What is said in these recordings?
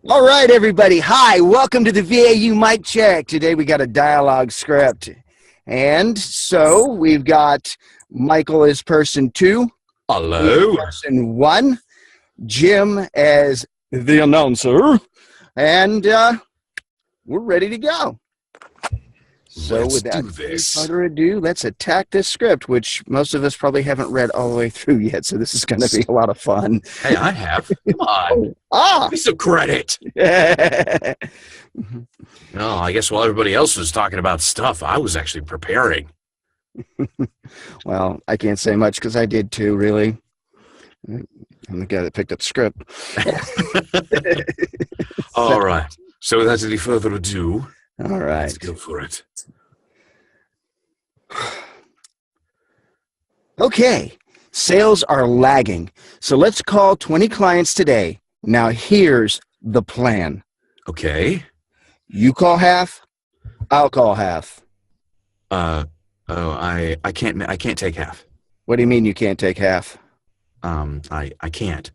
All right, everybody. Hi, welcome to the VAU mic check. Today we got a dialogue script. And so we've got Michael as person 2, Hello. person 1, Jim as the announcer, and we're ready to go. So Let's without do any this. further ado, let's attack this script, which most of us probably haven't read all the way through yet, so this is going to be a lot of fun. Hey, I have. Come on. Ah! Give me some credit. No, I guess while everybody else was talking about stuff, I was actually preparing. Well, I can't say much because I did too, really. I'm the guy that picked up the script. All right. So without any further ado, All right. let's go for it. Okay. Sales are lagging. So let's call 20 clients today. Now here's the plan. Okay. You call half, I'll call half. I can't take half. What do you mean you can't take half? I can't.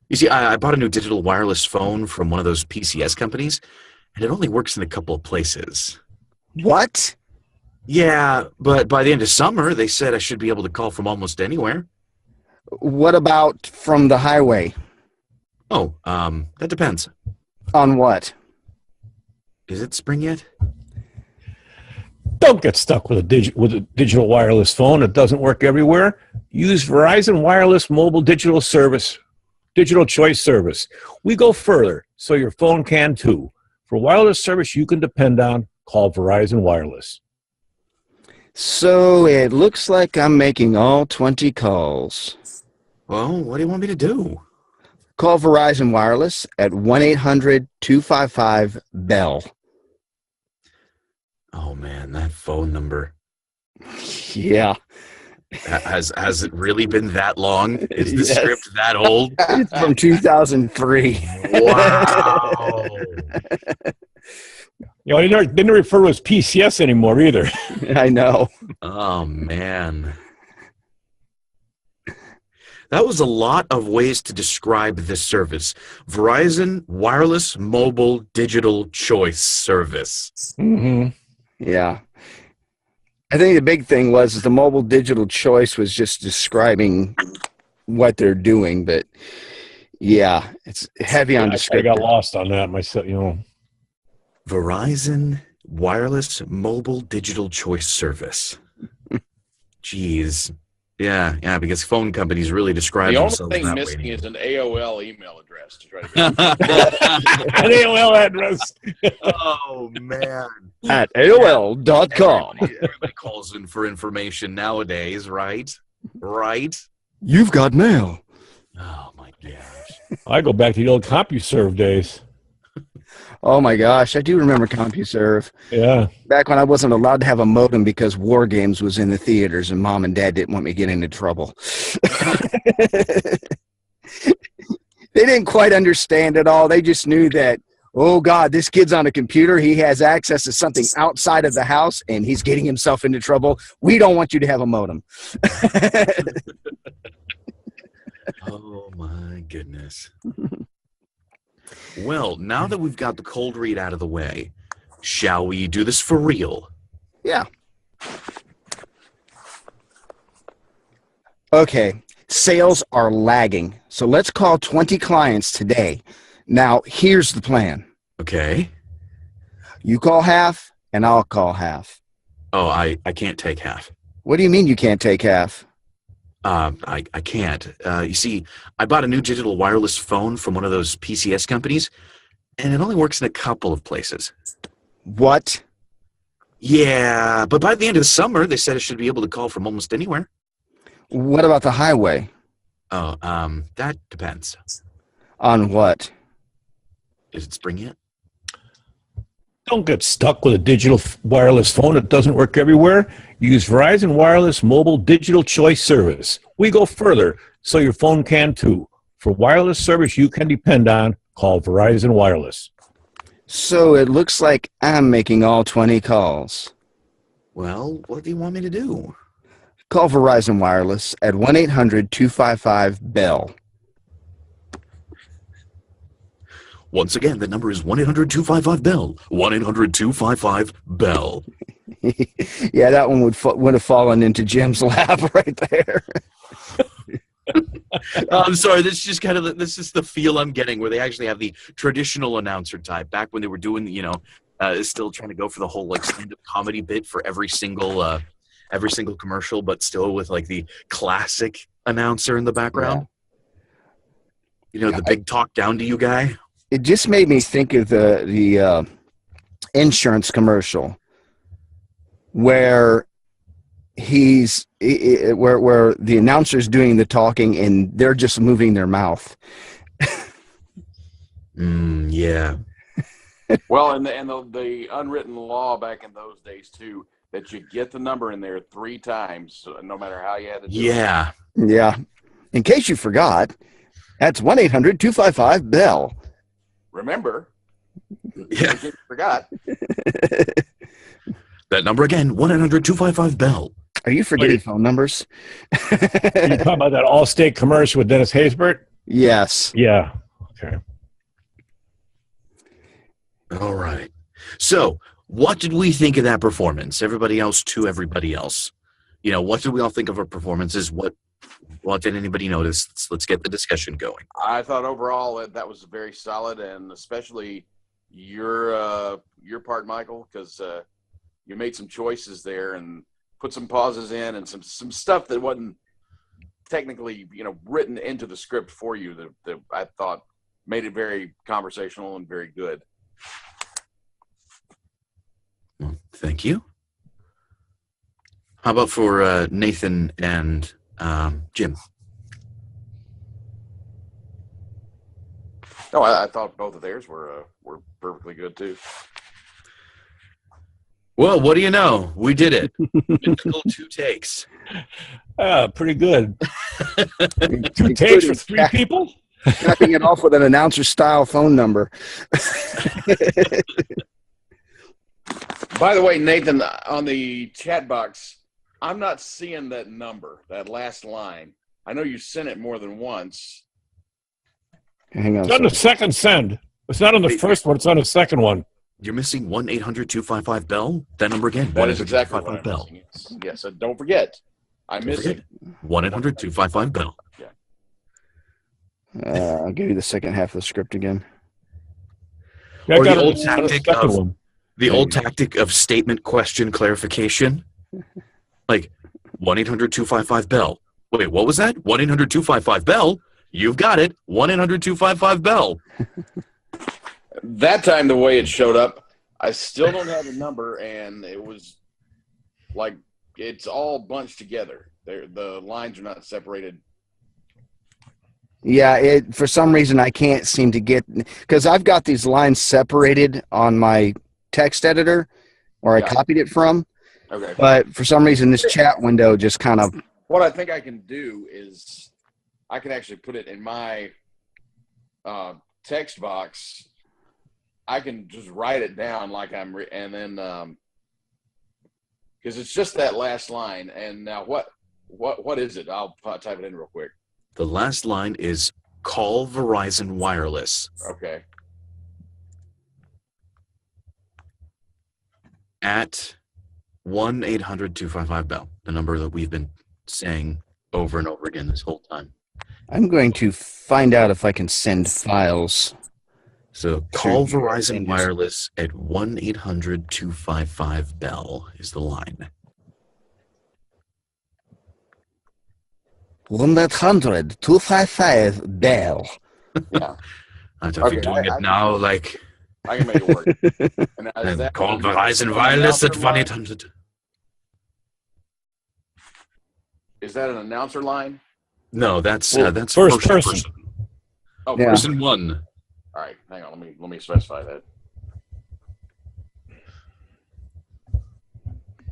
You see, I bought a new digital wireless phone from one of those PCS companies, and it only works in a couple of places. What? Yeah, but by the end of summer, they said I should be able to call from almost anywhere. What about from the highway? Oh, that depends. On what? Is it spring yet? Don't get stuck with a digital wireless phone. It doesn't work everywhere. Use Verizon Wireless Mobile Digital Choice Service. We go further, so your phone can too. For wireless service you can depend on, call Verizon Wireless. So it looks like I'm making all 20 calls. Well, what do you want me to do? Call Verizon Wireless at 1-800-255-BELL. Oh man, that phone number. Yeah. Has it really been that long? Is the Yes. script that old? It's from 2003. Wow. You know, they didn't refer to as PCS anymore either. I know. Oh man. That was a lot of ways to describe this service. Verizon Wireless Mobile Digital Choice Service. Mm-hmm. Yeah. I think the big thing was the mobile digital choice was just describing what they're doing, but yeah, it's heavy on I description. got lost on that myself, you know. Verizon Wireless Mobile Digital Choice Service. Jeez. Yeah, because phone companies really describe The only themselves thing that missing way. is an AOL email address to try to An AOL address. Oh, man. At AOL.com. Everybody calls in for information nowadays, right? Right? You've got mail. Oh, my gosh. I go back to the old CompuServe days. Oh my gosh, I do remember CompuServe. Yeah. Back when I wasn't allowed to have a modem because War Games was in the theaters and Mom and Dad didn't want me to get into trouble. They didn't quite understand it all. They just knew that, oh God, this kid's on a computer. He has access to something outside of the house and he's getting himself into trouble. We don't want you to have a modem. Oh, my goodness. Well, now that we've got the cold read out of the way, shall we do this for real? Yeah. Okay, sales are lagging. So let's call 20 clients today. Now, here's the plan. Okay. You call half, and I'll call half. Oh, I can't take half. What do you mean you can't take half? I can't. You see, I bought a new digital wireless phone from one of those PCS companies, and it only works in a couple of places. What? Yeah, but by the end of the summer, they said I should be able to call from almost anywhere. What about the highway? Oh, that depends. On what? Is it spring yet? Don't get stuck with a digital wireless phone that doesn't work everywhere. Use Verizon Wireless Mobile Digital Choice Service. We go further, so your phone can too. For wireless service you can depend on, call Verizon Wireless. So it looks like I'm making all 20 calls. Well, what do you want me to do? Call Verizon Wireless at 1-800-255-BELL. Once again, the number is 1-800-255-BELL. 1-800-255-BELL. Yeah, that one would have fallen into Jim's lap right there. I'm sorry. This is the feel I'm getting, where they actually have the traditional announcer type. Back when they were doing, still trying to go for the whole like stand-up comedy bit for every single commercial, but still with like the classic announcer in the background. Yeah. The big talk down to you guy. It just made me think of the insurance commercial where where the announcer's doing the talking and they're just moving their mouth. Yeah. Well, and the unwritten law back in those days too, that you get the number in there 3 times, no matter how you had to do it. Yeah. In case you forgot, that's 1-800-255-BELL. Remember? Yeah. In case you forgot. That number again, 1-800-255-BELL. Are you forgetting phone numbers? Are you talking about that Allstate commercial with Dennis Haysbert? Yes. Yeah. Okay. All right. So, what did we think of that performance? Everybody else to everybody else. What did we all think of our performances? What did anybody notice? Let's get the discussion going. I thought overall that was very solid, and especially your part, Michael, because you made some choices there and put some pauses in and some stuff that wasn't technically written into the script for you that I thought made it very conversational and very good. Well, thank you. How about for Nathan and Jim? No, I thought both of theirs were perfectly good too. Well, what do you know? We did it. Mythical 2 takes. Pretty good. 2 takes for 3 people? Capping it off with an announcer-style phone number. By the way, Nathan, on the chat box, I'm not seeing that number, that last line. I know you sent it more than once. Hang on. It's on the second send. It's not on the first one. It's on the second one. You're missing 1-800-255-BELL. That number again. That is exactly what I'm missing. Yes, so don't forget. I miss it. 1-800-255-BELL. Yeah. I'll give you the second half of the script again. Yeah, Or the old tactic of statement, question, clarification. Like 1-800-255-BELL. Wait, what was that? 1-800-255-BELL? You've got it. 1-800-255-BELL. That time, the way it showed up, I still don't have a number, and it was like it's all bunched together. The lines are not separated. Yeah, for some reason I can't seem to get, because I've got these lines separated on my text editor where I copied it from. Okay. But for some reason this chat window just kind of. What I think I can do is I can actually put it in my text box. I can just write it down like and then because it's just that last line. And now what is it? I'll type it in real quick. The last line is call Verizon Wireless Okay. at 1-800-255-BELL, the number that we've been saying over and over again this whole time. I'm going to find out if I can send files. So call Verizon Wireless at 1-800-255-BELL is the line. 1-800-255-BELL. Yeah. I thought you're doing it now, like. I can make it work. And call Verizon Wireless at 1-800. Is that an announcer line? No, that's first person. Oh, Yeah. Person 1. All right, hang on. Let me specify that.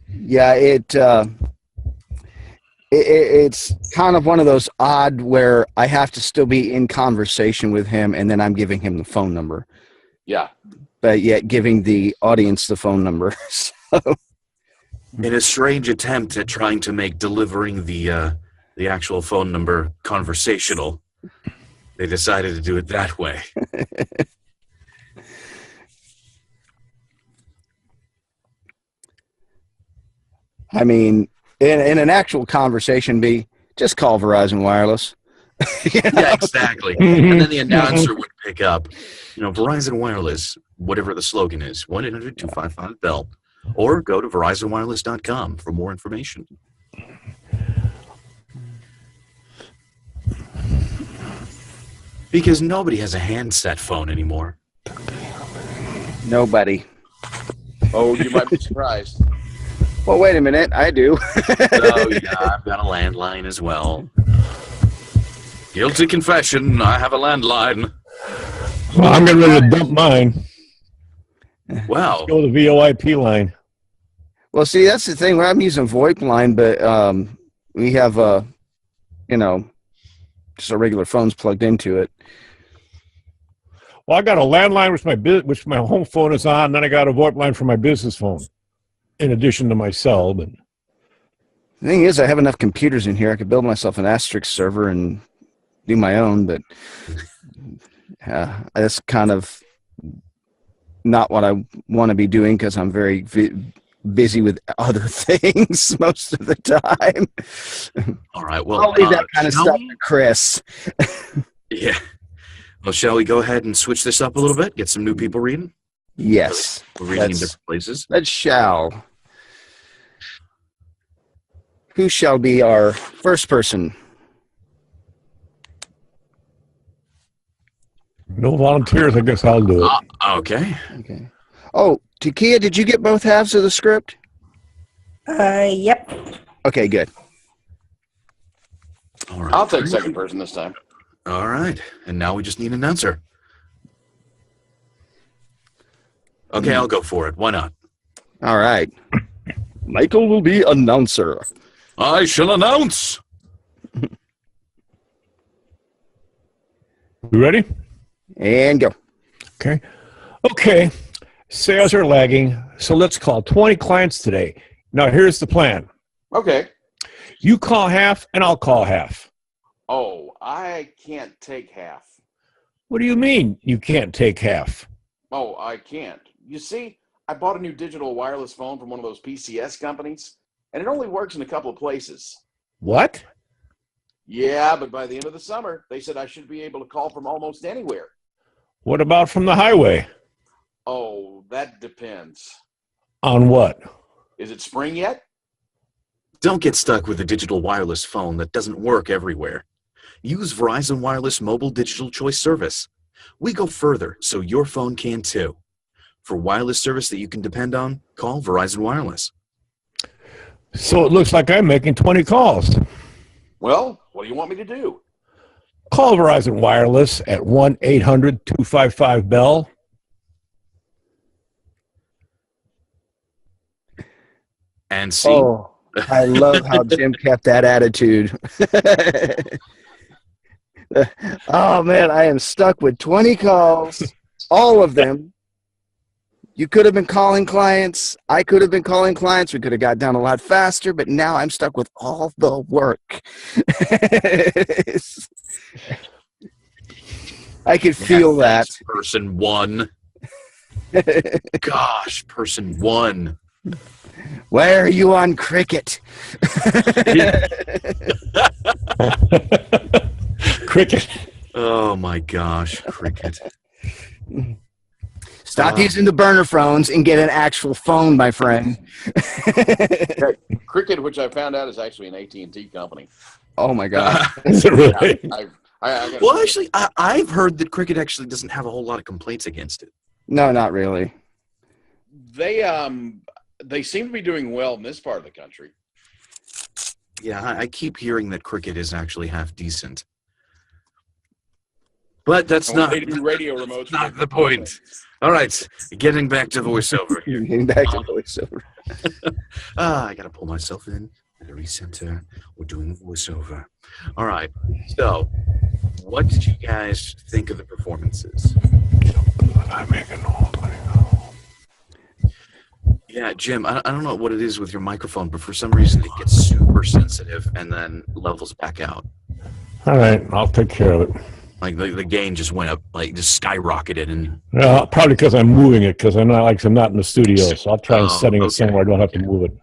Yeah, it's kind of one of those odd where I have to still be in conversation with him, and then I'm giving him the phone number. Yeah. But yet giving the audience the phone number. So. In a strange attempt at trying to make delivering the actual phone number conversational, they decided to do it that way. I mean, in an actual conversation, just call Verizon Wireless. Yeah, exactly. And then the announcer would pick up, Verizon Wireless, whatever the slogan is, 1-800-255-BELL. Or go to VerizonWireless.com for more information. Because nobody has a handset phone anymore. Nobody. Oh, you might be surprised. Well, wait a minute. I do. Oh, yeah, I've got a landline as well. Guilty confession, I have a landline. Well, I'm getting ready to dump mine. Wow. Go to the VoIP line. Well, see, that's the thing. I'm using VoIP line, but we have just a regular phone's plugged into it. Well, I got a landline which my home phone is on, and then I got a VoIP line for my business phone, in addition to my cell. But the thing is, I have enough computers in here. I could build myself an asterisk server and do my own, but that's kind of not what I want to be doing because I'm very busy with other things most of the time. All right. Well, I'll leave that kind of stuff to Chris. Yeah. Well, shall we go ahead and switch this up a little bit? Get some new people reading? Yes. We're reading in different places. Let's shall. Who shall be our first person? no volunteers. I guess I'll do it. Okay. Okay. Oh, Takia, did you get both halves of the script? Yep. Okay, good. All right. I'll take second person this time. All right. And now we just need an announcer. Okay, I'll go for it. Why not? All right. Michael will be announcer. I shall announce. You ready? And go. Okay. Okay. Sales are lagging, so let's call 20 clients today. Now, here's the plan. Okay. You call half, and I'll call half. Oh, I can't take half. What do you mean you can't take half? Oh, I can't. You see, I bought a new digital wireless phone from one of those PCS companies, and it only works in a couple of places. What? Yeah, but by the end of the summer, they said I should be able to call from almost anywhere. What about from the highway? Oh, that depends. On what? Is it spring yet? Don't get stuck with a digital wireless phone that doesn't work everywhere. Use Verizon Wireless Mobile Digital Choice Service. We go further so your phone can too. For wireless service that you can depend on, call Verizon Wireless. So it looks like I'm making 20 calls. Well, what do you want me to do? Call Verizon Wireless at 1-800-255-BELL. And see. Oh, I love how Jim kept that attitude. Oh, man, I am stuck with 20 calls, all of them. You could have been calling clients. I could have been calling clients. We could have got done a lot faster, but now I'm stuck with all the work. I could feel that. Thanks, person one. Gosh, person one. Why are you on Cricket? Cricket. Oh my gosh, Cricket. Stop using the burner phones and get an actual phone, my friend. Cricket, which I found out is actually an AT&T company. Oh my God. Is it really? Well, actually, I've heard that Cricket actually doesn't have a whole lot of complaints against it. No, not really. They seem to be doing well in this part of the country. Yeah, I keep hearing that Cricket is actually half decent. But that's And not, they do radio remotes. not the point. All right, getting back to voiceover. You're getting back to voiceover. I got to pull myself in. At a recenter. We're doing voiceover. All right. So, what did you guys think of the performances? I'm making all 20. Yeah, Jim, I don't know what it is with your microphone, but for some reason it gets super sensitive and then levels back out. All right, I'll take care of it. Like the gain just went up, like just skyrocketed. And Probably because I'm moving it, because I'm not in the studio, so I'll try and setting it okay. somewhere I don't have to move it.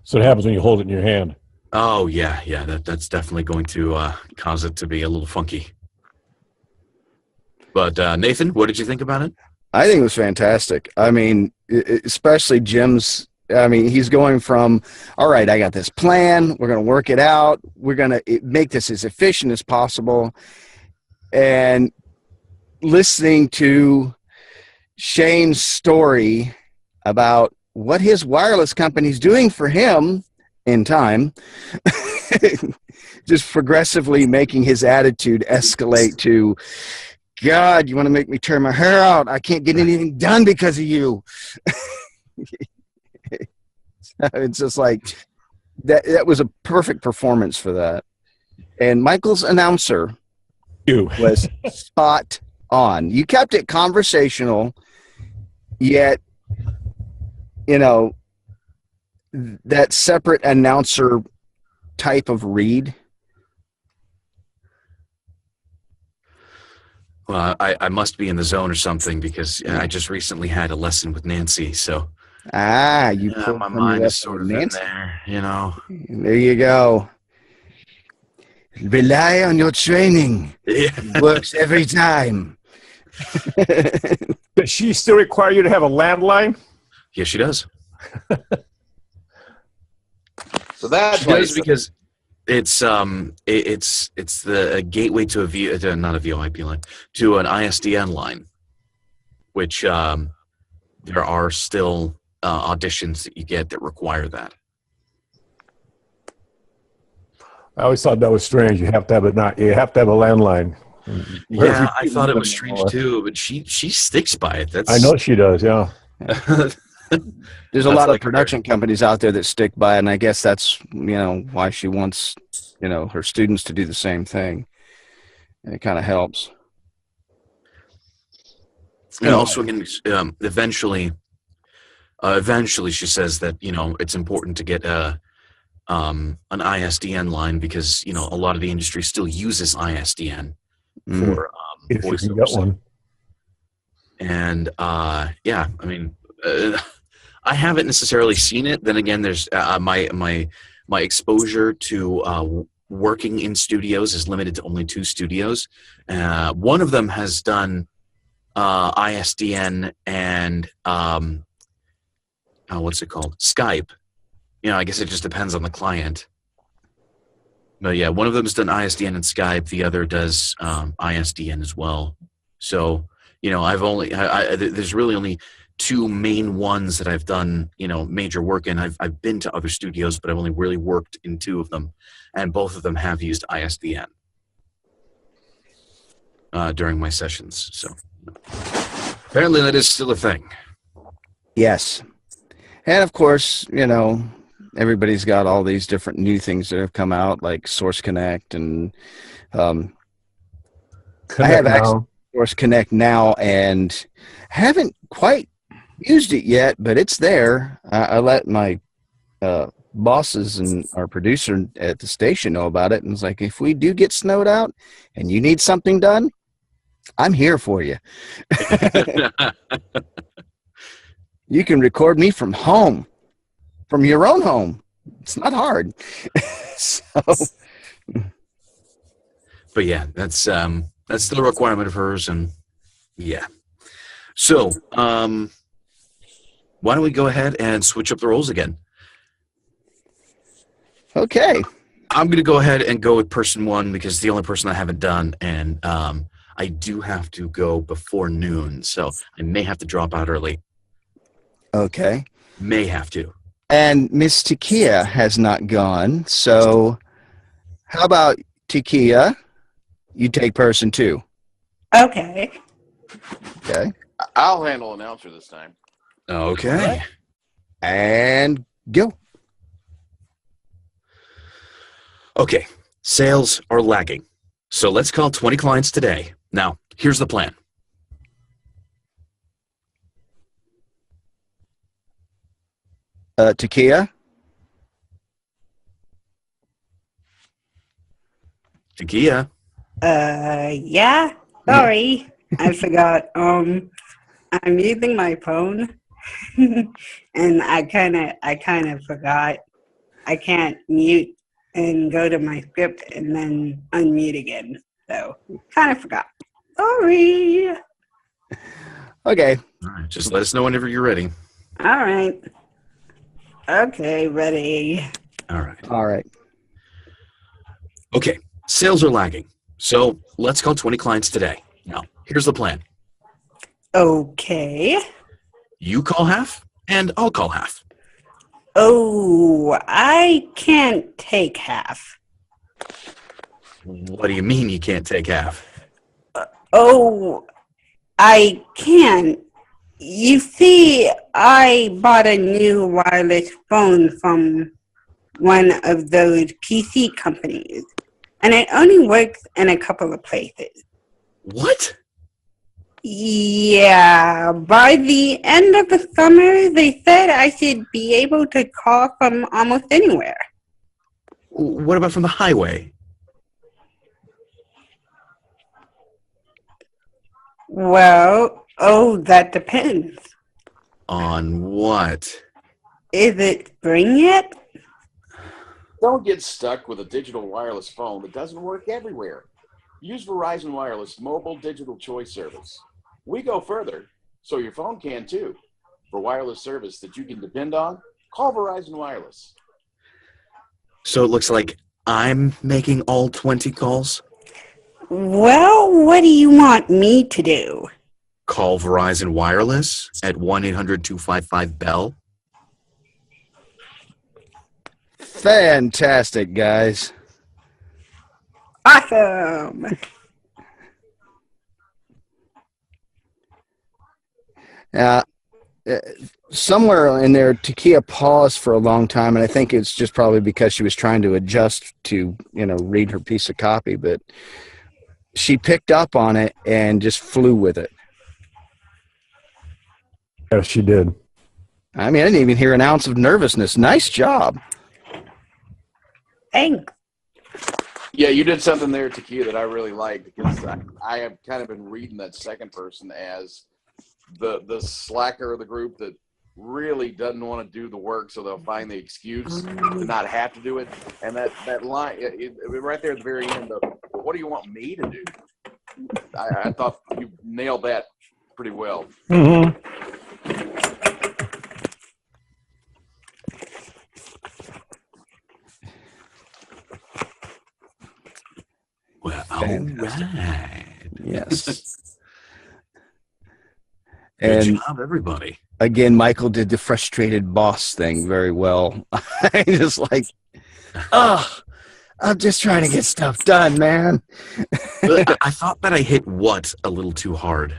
So it happens when you hold it in your hand. Oh yeah, that's definitely going to cause it to be a little funky. But Nathan, what did you think about it? I think it was fantastic. I mean, especially Jim's. I mean, he's going from, all right, I got this plan. We're going to work it out. We're going to make this as efficient as possible. And listening to Shane's story about what his wireless company's doing for him in time, just progressively making his attitude escalate to, God, you want to make me tear my hair out? I can't get anything done because of you. It's just like that was a perfect performance for that. And Michael's announcer was spot on. You kept it conversational, yet, you know, that separate announcer type of read. Well, I must be in the zone or something because I just recently had a lesson with Nancy, so You pulled my from mind your is sort of in Nancy. there, you know. There you go. Rely on your training. Yeah. It works every time. Does she still require you to have a landline? Yes, she does. So that's She does because it's the gateway to not a VoIP line, to an ISDN line, which there are still auditions that you get that require that. I always thought that was strange. You have to have you have to have a landline. Yeah, I thought it was strange too, but she sticks by it. I know she does. Yeah. There's a lot of production companies out there that stick by it, and I guess that's, why she wants, her students to do the same thing. And it kind of helps. And also, eventually, she says that, it's important to get an ISDN line because, a lot of the industry still uses ISDN for voice over one. And I haven't necessarily seen it. Then again, there's my exposure to working in studios is limited to only 2 studios. One of them has done ISDN and what's it called? Skype. I guess it just depends on the client. But yeah, one of them has done ISDN and Skype. The other does ISDN as well. So, there's really only 2 main ones that I've done, major work in. I've been to other studios, but I've only really worked in 2 of them. And both of them have used ISDN during my sessions. So apparently that is still a thing. Yes. And of course, everybody's got all these different new things that have come out, like Source Connect, and I have access to Source Connect now and haven't quite used it yet, but it's there. I let my bosses and our producer at the station know about it, and it's like, if we do get snowed out and you need something done, I'm here for you. You can record me from home, from your own home. It's not hard. But yeah, that's still a requirement of hers, and yeah. So, why don't we go ahead and switch up the roles again? Okay. I'm going to go ahead and go with person 1 because it's the only person I haven't done, and I do have to go before noon, so I may have to drop out early. Okay. May have to. And Miss Takia has not gone, so how about Takia? You take person 2. Okay. Okay. I'll handle announcer this time. Okay. And go. Okay. Sales are lagging. So let's call 20 clients today. Now, here's the plan. Takia? Takia? Yeah. Sorry. I forgot. I'm using my phone. And I kinda forgot. I can't mute and go to my script and then unmute again. So, kind of forgot. Sorry. Okay. All right, just let us know whenever you're ready. All right. Okay, ready. All right. All right. Okay, sales are lagging. So let's call 20 clients today. Now, here's the plan. Okay. You call half, and I'll call half. Oh, I can't take half. What do you mean you can't take half? Oh, I can. You see, I bought a new wireless phone from one of those PC companies, and it only works in a couple of places. What? Yeah, by the end of the summer, they said I should be able to call from almost anywhere. What about from the highway? Well, oh, that depends. On what? Is it spring yet? Don't get stuck with a digital wireless phone that doesn't work everywhere. Use Verizon Wireless Mobile Digital Choice Service. We go further, so your phone can too. For wireless service that you can depend on, call Verizon Wireless. So it looks like I'm making all 20 calls? Well, what do you want me to do? Call Verizon Wireless at 1-800-255-BELL. Fantastic, guys. Awesome! Uh, somewhere in there, Takia paused for a long time, and I think it's just probably because she was trying to adjust to, read her piece of copy, but she picked up on it and just flew with it. Yes, she did. I mean, I didn't even hear an ounce of nervousness. Nice job. Thanks. Yeah, you did something there, Takia, that I really liked, because I have kind of been reading that second person as the slacker of the group that really doesn't want to do the work, so they'll find the excuse to not have to do it. And that line right there at the very end of, what do you want me to do? I thought you nailed that pretty well. Mm-hmm. Well, all right. Yes. Good And job, everybody. again, Michael did the frustrated boss thing very well. I just like, oh, I'm just trying to get stuff done, man. I thought that I hit what a little too hard.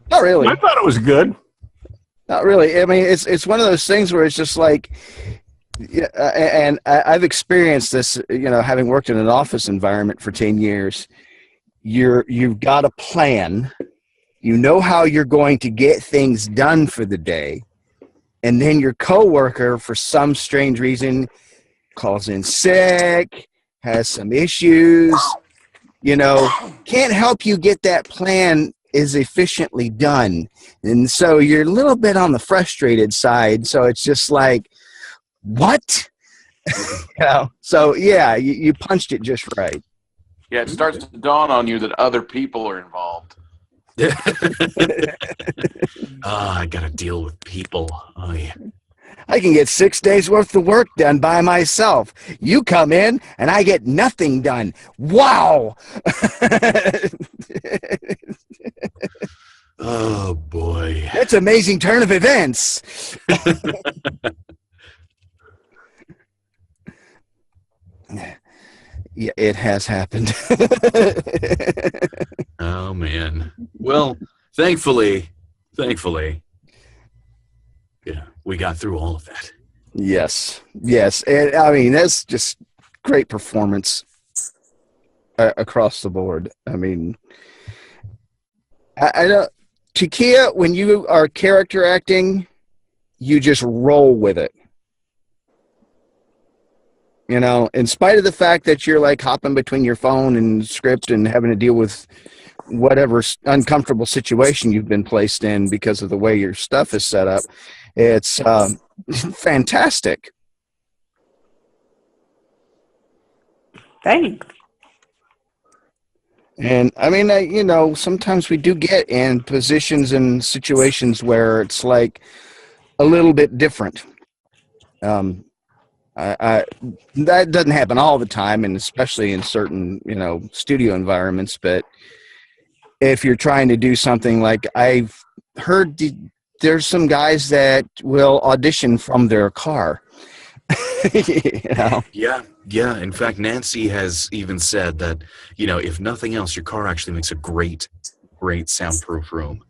Not really. I thought it was good. Not really. I mean, it's one of those things where it's just like, yeah, and I've experienced this, having worked in an office environment for 10 years. You've got a plan. You know how you're going to get things done for the day. And then your coworker, for some strange reason, calls in sick, has some issues, can't help you get that plan as efficiently done. And so you're a little bit on the frustrated side. So it's just like, what? So yeah, you punched it just right. Yeah, it starts to dawn on you that other people are involved. I gotta deal with people. Oh yeah. I can get 6 days worth of work done by myself. You come in and I get nothing done. Wow. Oh boy. That's an amazing turn of events. Yeah, it has happened. Oh man. Well, thankfully, yeah, we got through all of that. Yes. And I mean, that's just great performance across the board. I mean, I know, Takia, when you are character acting, you just roll with it. In spite of the fact that you're like hopping between your phone and script and having to deal with whatever uncomfortable situation you've been placed in because of the way your stuff is set up, it's fantastic. Thanks. And I mean, sometimes we do get in positions and situations where it's like a little bit different. That doesn't happen all the time, and especially in certain, studio environments. But if you're trying to do something like I've heard, there's some guys that will audition from their car. Yeah. In fact, Nancy has even said that, if nothing else, your car actually makes a great soundproof room.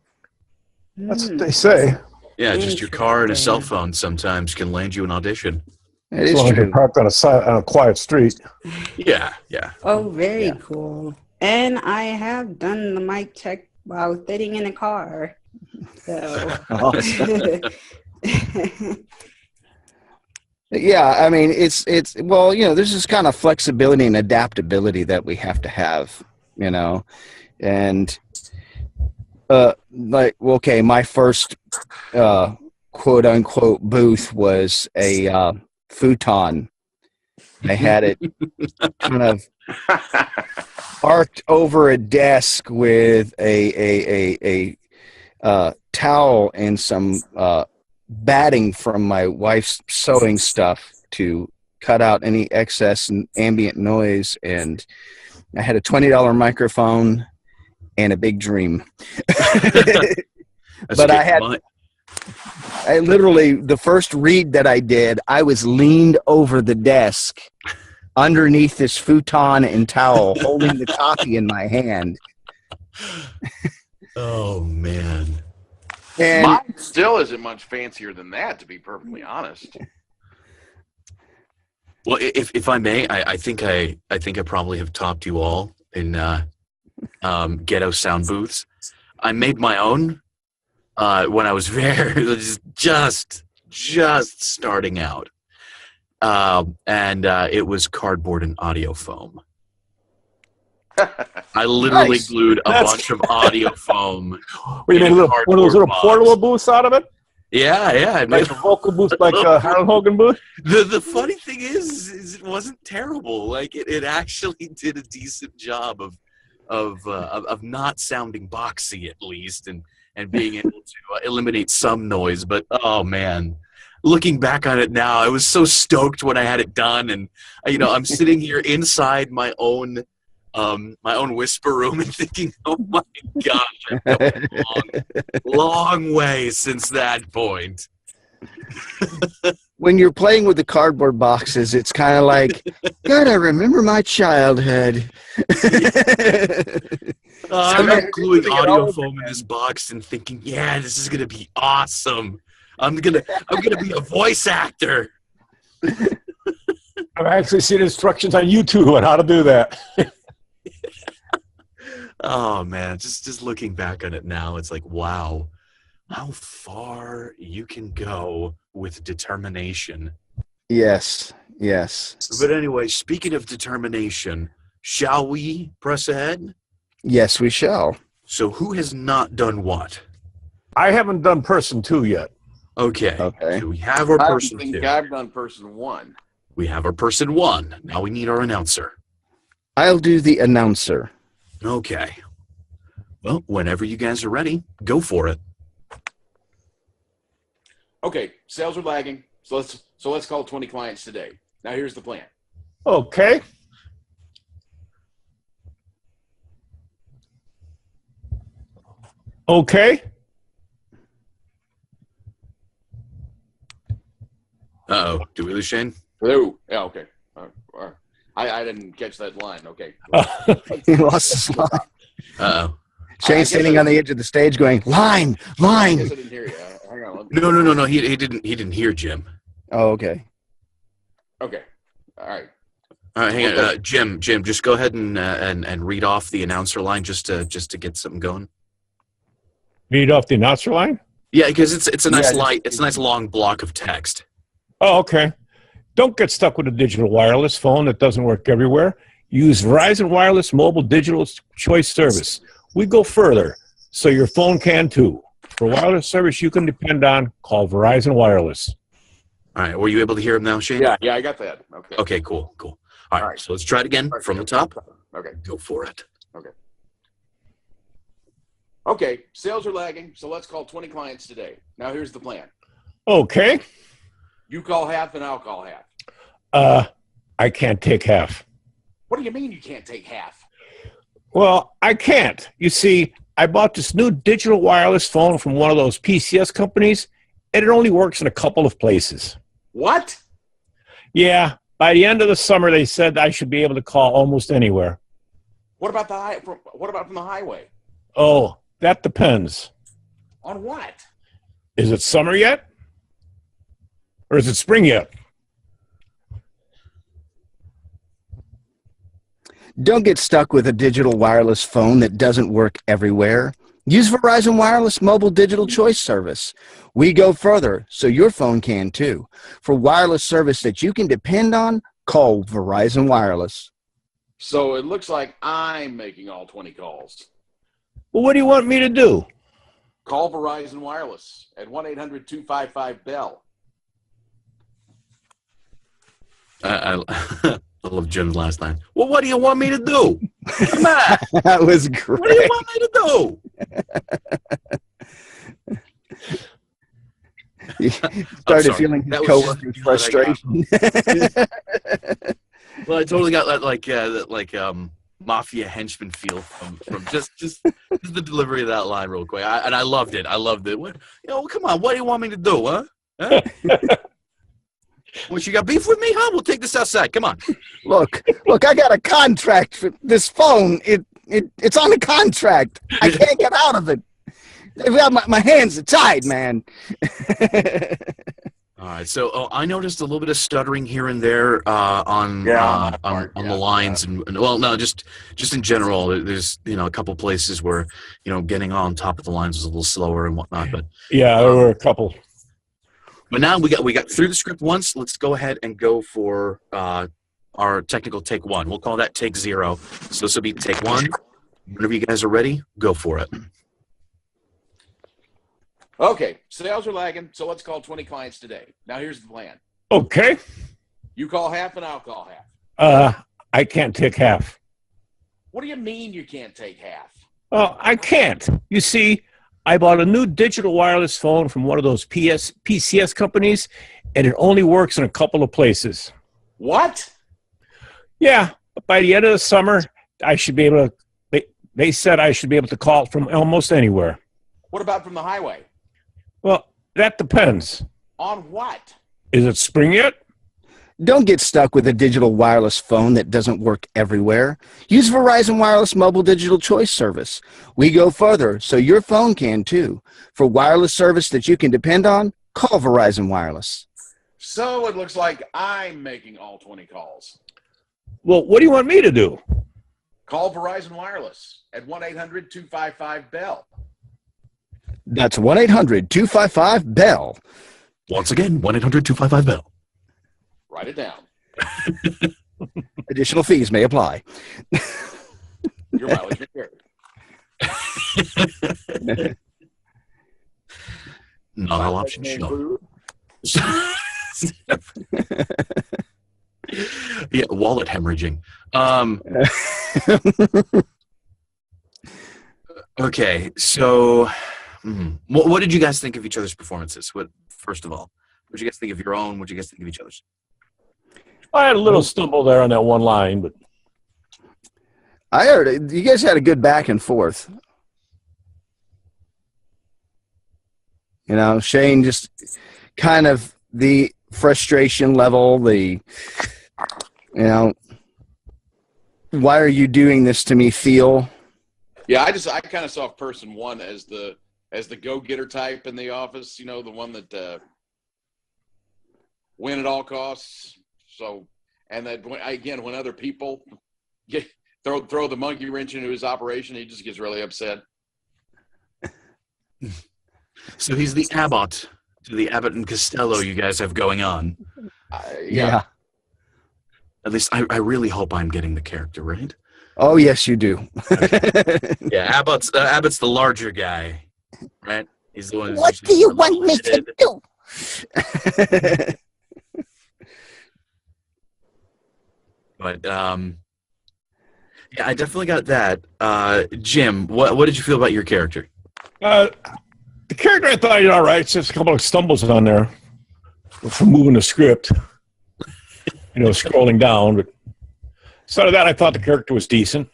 That's what they say. Yeah, just your car and a cell phone sometimes can land you an audition. It As is long as you're true. parked on a quiet street. Yeah. Oh, very cool. And I have done the mic check while sitting in a car. So. Yeah, I mean, it's there's this kind of flexibility and adaptability that we have to have, and my first quote unquote booth was a futon. I had it kind of arced over a desk with a towel and some batting from my wife's sewing stuff to cut out any excess and ambient noise, and I had a $20 microphone and a big dream. But I literally, the first read that I did, I was leaned over the desk underneath this futon and towel, holding the copy in my hand. Oh, man. And mine still isn't much fancier than that, to be perfectly honest. Well, if I may, I think I probably have topped you all in ghetto sound booths. I made my own when I was just starting out, and it was cardboard and audio foam. I literally glued a bunch of audio foam. You made one of those little portable booths out of it? Yeah. I made Like a vocal booth, like a Harold Hogan booth? The funny thing is it wasn't terrible. Like it actually did a decent job of not sounding boxy, at least, and being able to eliminate some noise. But oh man, looking back on it now, I was so stoked when I had it done, and I'm sitting here inside my own whisper room and thinking, oh my God, I've come a long way since that point. when you're playing with the cardboard boxes, it's kind of like, God, I remember my childhood. I'm gluing audio foam in this box and thinking, yeah, this is gonna be awesome. I'm gonna be a voice actor. I've actually seen instructions on YouTube on how to do that. Oh man, just looking back on it now, it's like, wow, how far you can go with determination. Yes. But anyway, speaking of determination, shall we press ahead? Yes, we shall. So who has not done what? I haven't done person 2 yet. Okay. Okay. So we have our person I think 2. I've done person 1. We have our person 1. Now we need our announcer. I'll do the announcer. Okay. Well, whenever you guys are ready, go for it. Okay, sales are lagging, so let's call 20 clients today. Now here's the plan. Okay. Okay. Uh-oh. Do we lose Shane? Oh, yeah, okay. I didn't catch that line. Okay. He lost his line. Uh-oh. Shane's standing on the edge of the stage going, line. I guess I didn't hear you. Hang on. No. He didn't hear Jim. Oh, okay. Okay. All right. All right, hang on. Jim, just go ahead and read off the announcer line just to get something going. Read off the announcer line? Yeah, because it's a nice long block of text. Oh, okay. Don't get stuck with a digital wireless phone that doesn't work everywhere. Use Verizon Wireless Mobile Digital Choice Service. We go further, so your phone can too. For wireless service you can depend on, call Verizon Wireless. All right, were you able to hear him now, Shane? Yeah, I got that. Okay. Okay, cool. All right, so let's try it again from the top. Okay. Go for it. Okay, sales are lagging, so let's call 20 clients today. Now here's the plan. Okay. You call half and I'll call half. I can't take half. What do you mean you can't take half? Well, I can't. You see, I bought this new digital wireless phone from one of those PCS companies, and it only works in a couple of places. What? Yeah, by the end of the summer, they said I should be able to call almost anywhere. What about from the highway? Oh, that depends. On what? Is it summer yet? Or is it spring yet? Don't get stuck with a digital wireless phone that doesn't work everywhere. Use Verizon Wireless Mobile Digital Choice Service. We go further, so your phone can too. For wireless service that you can depend on, call Verizon Wireless. So it looks like I'm making all 20 calls. Well, what do you want me to do? Call Verizon Wireless at 1-800-255-BELL. I love Jim's last line. Well, what do you want me to do? Come on. That was great. What do you want me to do? You started feeling his coworker's frustration. Well, I totally got that mafia henchman feel from just the delivery of that line real quick. I loved it. I loved it. What, come on. What do you want me to do, huh? What, you got beef with me, huh? We'll take this outside. Come on. Look, I got a contract for this phone. It's on a contract. I can't get out of it. They've got my hands are tied, man. All right, so I noticed a little bit of stuttering here and there on the lines, and well, no, just in general. There's a couple places where getting on top of the lines was a little slower and whatnot. But yeah, there were a couple. But now we got through the script once. Let's go ahead and go for our technical take one. We'll call that take 0. So this will be take 1. Whenever you guys are ready, go for it. Okay, sales are lagging, so let's call 20 clients today. Now here's the plan. Okay. You call half and I'll call half. I can't take half. What do you mean you can't take half? Well, I can't. You see, I bought a new digital wireless phone from one of those PCS companies, and it only works in a couple of places. What? Yeah, but by the end of the summer, I should be able to. They said I should be able to call it from almost anywhere. What about from the highway? Well, that depends. On what? Is it spring yet? Don't get stuck with a digital wireless phone that doesn't work everywhere. Use Verizon Wireless Mobile Digital Choice Service. We go further, so your phone can too. For wireless service that you can depend on, call Verizon Wireless. So it looks like I'm making all 20 calls. Well, what do you want me to do? Call Verizon Wireless at 1-800-255-BELL. That's 1-800-255-BELL. Once again, 1-800-255-BELL. Write it down. Additional fees may apply. Your mileage may vary. Not all options shown. Yeah, wallet hemorrhaging. Okay, so what did you guys think of each other's performances? First of all, what did you guys think of your own? What did you guys think of each other's? I had a little stumble there on that one line, but I heard it. You guys had a good back and forth. Shane just kind of the frustration level, why are you doing this to me feel? Yeah, I kind of saw person one as the go-getter type in the office, the one that win at all costs. So, and that when other people throw the monkey wrench into his operation, he just gets really upset. So he's the Abbott to the Abbott and Costello you guys have going on. Yeah. At least I really hope I'm getting the character right. Oh yes, you do. Yeah, Abbott's the larger guy, right? He's the one. Who's what do you want me to do? But yeah, I definitely got that. Jim, what did you feel about your character? The character I thought he did all right. It's just a couple of stumbles on there from moving the script, scrolling down. But instead of that, I thought the character was decent.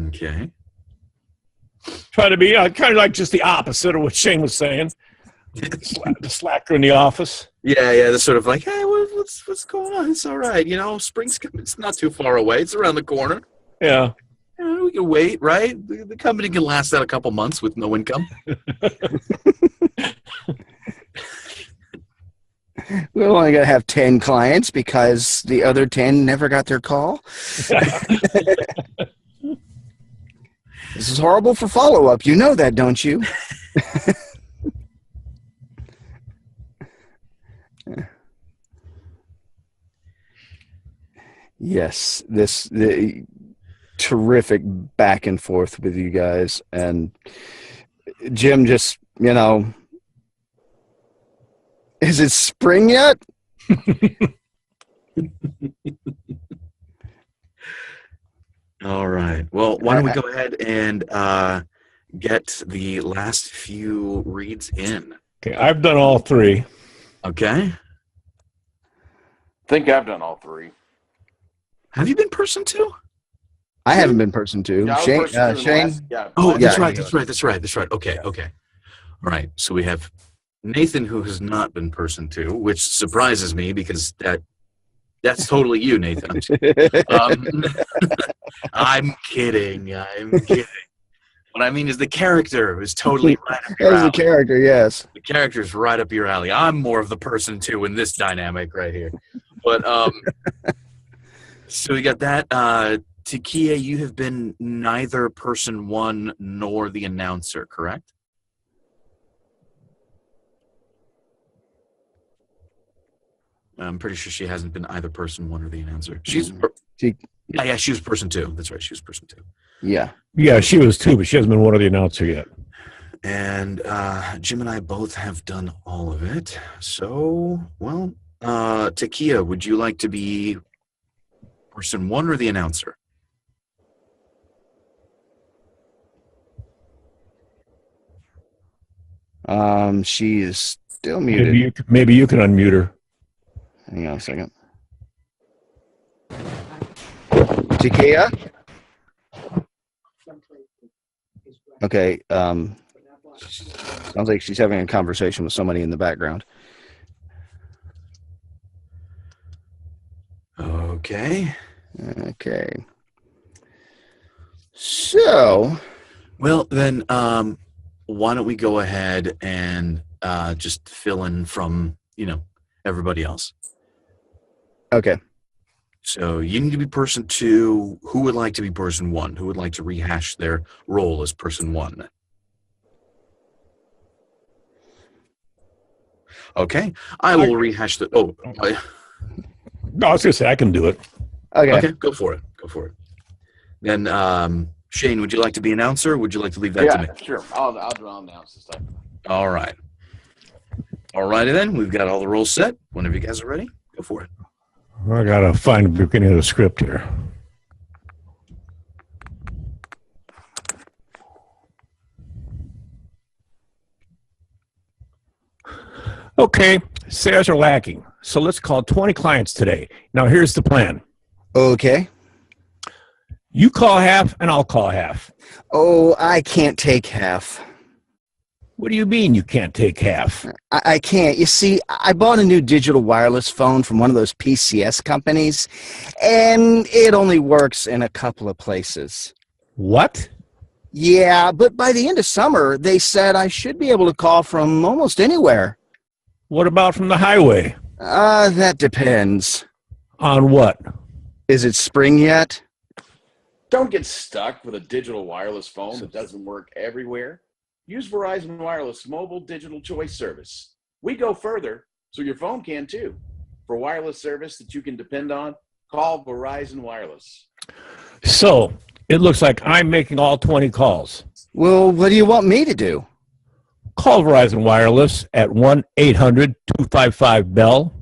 Okay. Trying to be kind of like just the opposite of what Shane was saying. The slacker in the office. Yeah, the sort of like, hey, what's going on? It's all right, spring's coming. It's not too far away. It's around the corner. Yeah. We can wait, right? The company can last out a couple months with no income. We're only going to have 10 clients because the other 10 never got their call. This is horrible for follow-up. You know that, don't you? Yes, the terrific back and forth with you guys, and Jim just, is it spring yet? All right. Well, why don't we go ahead and get the last few reads in? Okay, I've done all three. Okay. I think I've done all three. Have you been person 2? I haven't been person 2. Yeah, I was Shane. person two in the Shane. last- yeah, Oh, last- that's Yeah. right. That's right. Okay. All right. So we have Nathan, who has not been person 2, which surprises me because that's totally you, Nathan. I'm kidding. What I mean is the character is totally right up your As a alley. character, yes. The character's right up your alley. I'm more of the person 2 in this dynamic right here. But so we got that. Takia, you have been neither person 1 nor the announcer, correct? I'm pretty sure she hasn't been either person 1 or the announcer. She was person 2. That's right, she was person 2. Yeah. Yeah, she was too, but she hasn't been one of the announcer yet. And Jim and I both have done all of it. So, well, Takia, would you like to be person 1 or the announcer? She is still muted. Maybe you can unmute her. Hang on a second. Takia? Okay. Sounds like she's having a conversation with somebody in the background. Okay. So. Well, then, why don't we go ahead and just fill in from, everybody else. Okay. So you need to be person 2. Who would like to be person 1? Who would like to rehash their role as person 1? Okay. I will rehash the... Oh. No, I was going to say I can do it. Okay, go for it. Then, Shane, would you like to be announcer, or would you like to leave that to me? Yeah, sure. I'll announce this time. All right. All righty then. We've got all the roles set. Whenever you guys are ready, go for it. I got to find the beginning of the script here. Okay, sales are lacking. So let's call 20 clients today. Now here's the plan. Okay. You call half and I'll call half. Oh, I can't take half. What do you mean you can't take half? I can't. You see, I bought a new digital wireless phone from one of those PCS companies, and it only works in a couple of places. What? Yeah, but by the end of summer, they said I should be able to call from almost anywhere. What about from the highway? That depends. On what? Is it spring yet? Don't get stuck with a digital wireless phone that doesn't work everywhere. Use Verizon Wireless Mobile Digital Choice Service. We go further, so your phone can too. For wireless service that you can depend on, call Verizon Wireless. So, it looks like I'm making all 20 calls. Well, what do you want me to do? Call Verizon Wireless at 1-800-255-BELL.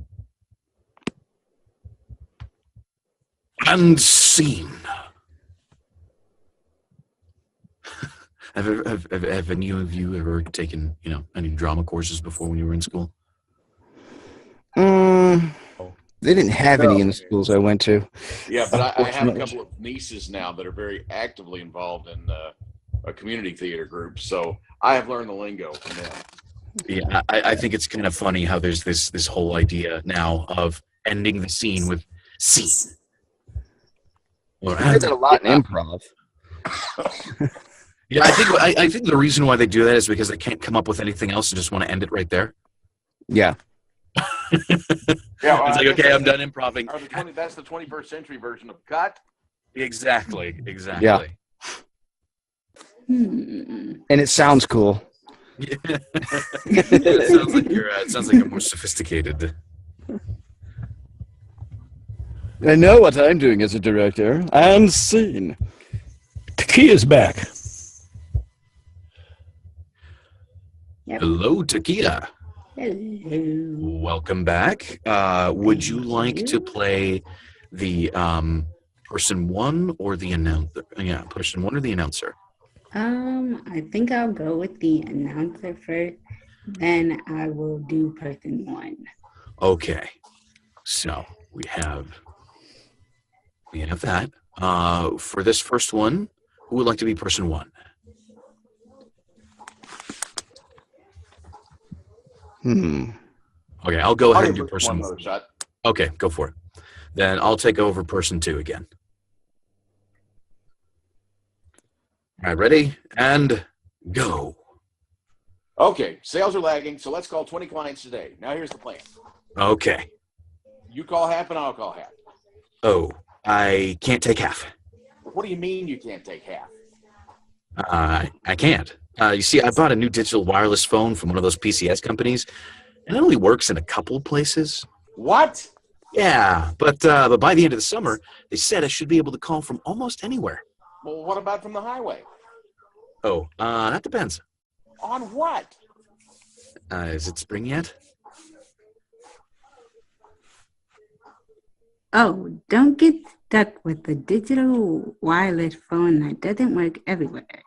And scene. Have any of you ever taken, any drama courses before when you were in school? They didn't have any in the schools I went to. Yeah, but I have a Unfortunately. couple of nieces now that are very actively involved in a community theater group, so I have learned the lingo from them. Yeah, I think it's kind of funny how there's this whole idea now of ending the scene with scene. Or I did a lot in improv. Yeah, I think the reason why they do that is because they can't come up with anything else and just want to end it right there. Yeah. Yeah, well, It's like, okay, I'm done improving. That's the 21st century version of cut. Exactly. Yeah. And it sounds cool. It sounds like you're more sophisticated. I know what I'm doing as a director. And scene. Takia's back. Yep. Hello, Takia. Hello. Welcome back. Would you like to play the person one or the announcer? Yeah, person one or the announcer. I think I'll go with the announcer first, then I will do person one. Okay. So we have that. For this first one, who would like to be person one? Okay, I'll go ahead and do person one. Shot. Okay, go for it. Then I'll take over person two again. All right, ready? And go. Okay, sales are lagging, so let's call 20 clients today. Now here's the plan. Okay. You call half and I'll call half. Oh, I can't take half. What do you mean you can't take half? I can't. You see, I bought a new digital wireless phone from one of those PCS companies, and it only works in a couple of places. What? Yeah, but by the end of the summer, they said I should be able to call from almost anywhere. Well, what about from the highway? Oh, that depends. On what? Is it spring yet? Oh, don't get stuck with the digital wireless phone that doesn't work everywhere.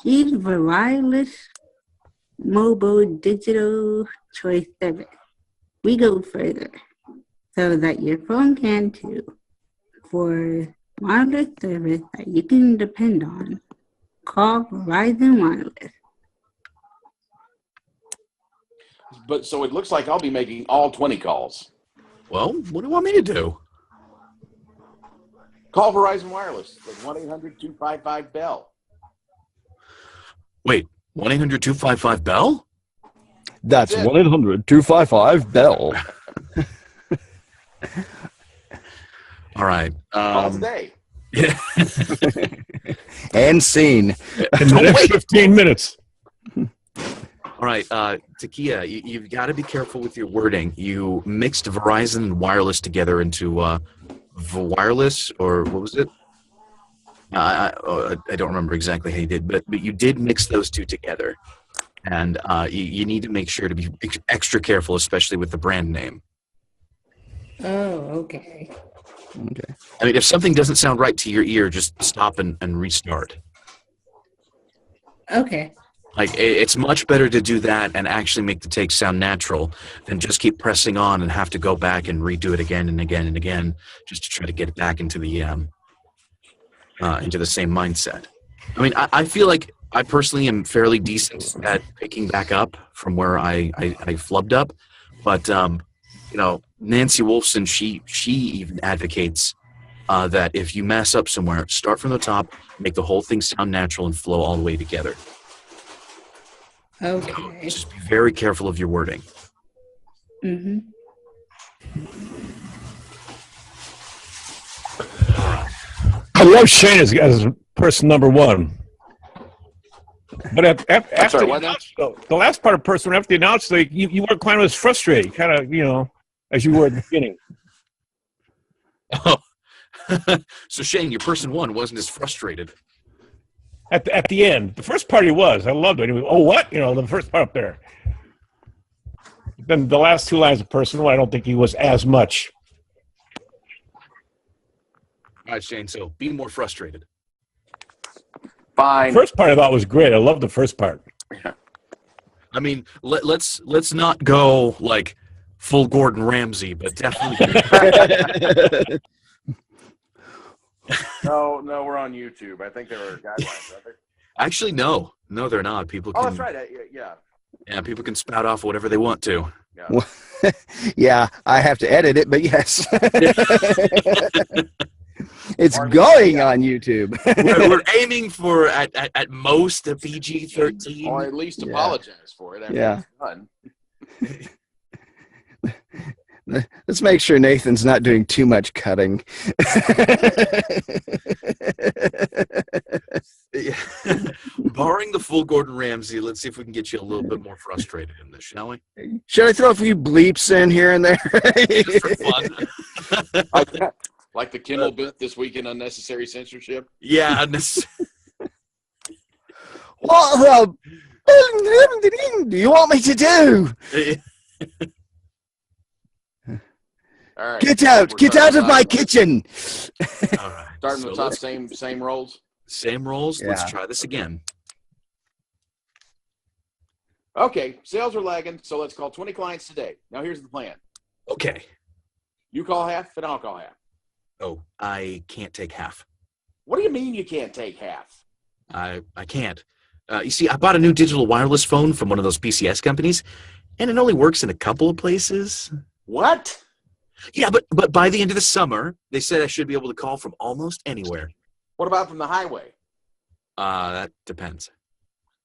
Use wireless mobile digital choice service. We go further so that your phone can too. For wireless service that you can depend on, call Verizon Wireless. But so it looks like I'll be making all 20 calls. Well, what do you want me to do? Call Verizon Wireless at 1-800-255-BELL. Wait, 1-800-255-BELL? That's That's it. 1-800-255-BELL. All right. Call today. Yeah. And scene. In the next 15 minutes. All right, Takia, you've got to be careful with your wording. You mixed Verizon and wireless together into wireless, or what was it? I don't remember exactly how you did, but you did mix those two together. And you need to make sure to be extra careful, especially with the brand name. Oh, okay. Okay. I mean, if something doesn't sound right to your ear, just stop and restart. Okay. Like, it's much better to do that and actually make the take sound natural than just keep pressing on and have to go back and redo it again and again and again just to try to get it back into the same mindset. I mean, I feel like I personally am fairly decent at picking back up from where I flubbed up, but Nancy Wolfson, she even advocates that if you mess up somewhere, start from the top, make the whole thing sound natural and flow all the way together. Okay. Just be very careful of your wording. Mm-hmm. I love Shane as person number one. But after sorry, the, what? the last part of person, after the announcement, you weren't quite as frustrated, kind of, as you were at the beginning. Oh, so Shane, your person one wasn't as frustrated. At the end, the first part he was. I loved it. He was, oh, what? The first part up there. Then the last two lines of person one, I don't think he was as much. All right, Shane. So be more frustrated. Fine. First part I thought was great. I love the first part. I mean, let's not go like full Gordon Ramsay, but definitely. No, we're on YouTube. I think there were guidelines, aren't there? Actually, no, they're not. People can. Oh, that's right. Yeah. Yeah, people can spout off whatever they want to. Yeah. Yeah, I have to edit it, but yes. It's Pardon me? going Yeah. on YouTube. We're aiming for at most a PG-13. Or at least Yeah. apologize for it after Yeah. it's done. Let's make sure Nathan's not doing too much cutting. Yeah. Barring the full Gordon Ramsay, let's see if we can get you a little bit more frustrated in this, shall we? Should I throw a few bleeps in here and there? Just for fun. Like the Kimmel bit this week in unnecessary censorship. Yeah. What do you want me to do? All right. Get out! We're Get starting out of my top. kitchen! All right. Starting So the top, let's- same rolls. Same rolls. Let's Yeah. try this again. Okay, sales are lagging, so let's call 20 clients today. Now here's the plan. Okay. You call half, and I'll call half. Oh, I can't take half. What do you mean you can't take half? I can't. You see, I bought a new digital wireless phone from one of those PCS companies, and it only works in a couple of places. What? Yeah, but by the end of the summer, they said I should be able to call from almost anywhere. What about from the highway? That depends.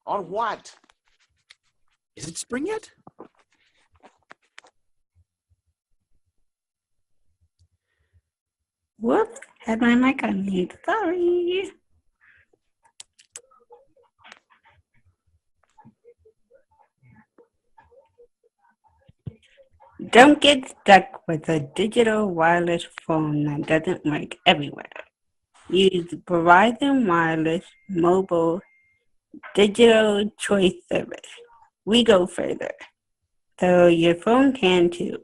On what? Is it spring yet? Whoops, had my mic on mute. Sorry. Don't get stuck with a digital wireless phone that doesn't work everywhere. Use Verizon Wireless Mobile Digital Choice Service. We go further, so your phone can too.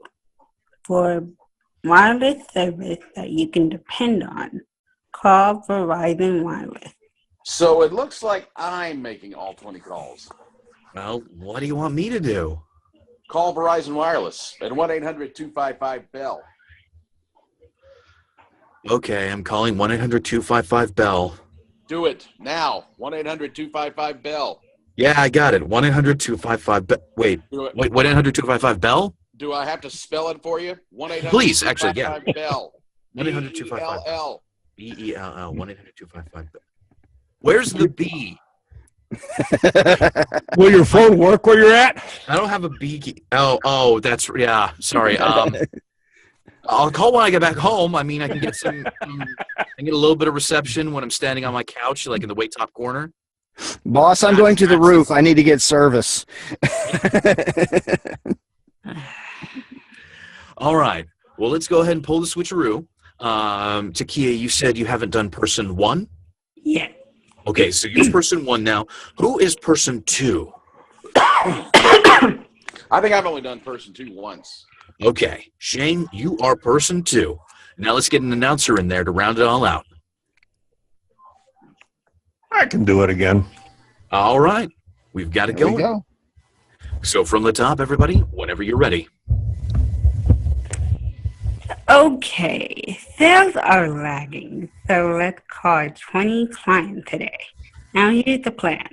For wireless service that you can depend on, call Verizon Wireless. So it looks like I'm making all 20 calls. Well, what do you want me to do? Call Verizon Wireless at 1-800-255-BELL. Okay, I'm calling 1-800-255-BELL. Do it now. 1-800-255-BELL. Yeah, I got it. 1-800-255-BELL. Wait, Do it. 1-800-255-BELL? Do I have to spell it for you? 1-800-255-BELL. Please, actually, yeah. 1-800-255-BELL. BELL. BELL. 1-800-255-BELL. Where's the B? Will your phone work where you're at? I don't have a B key. Oh, that's, yeah, sorry. I'll call when I get back home. I mean, I can get I get a little bit of reception when I'm standing on my couch, like in the way top corner. Boss, I'm going to the roof. I need to get service. All right. Well, let's go ahead and pull the switcheroo. Takia, you said you haven't done person one? Yeah. Okay, so you're person one now. Who is person two? I think I've only done person 2 once. Okay, Shane, you are person two. Now let's get an announcer in there to round it all out. I can do it again. All right, we've got it There we going. go. So from the top, everybody, whenever you're ready. Okay, sales are lagging, so let's call 20 clients today. Now here's the plan.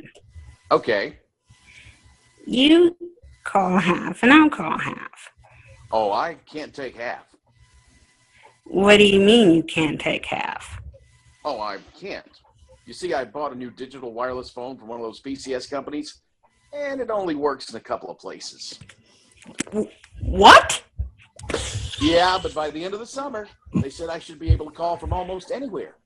Okay. You call half and I'll call half. Oh, I can't take half. What do you mean you can't take half? Oh, I can't. You see, I bought a new digital wireless phone from one of those PCS companies, and it only works in a couple of places. What? Yeah, but by the end of the summer, they said I should be able to call from almost anywhere.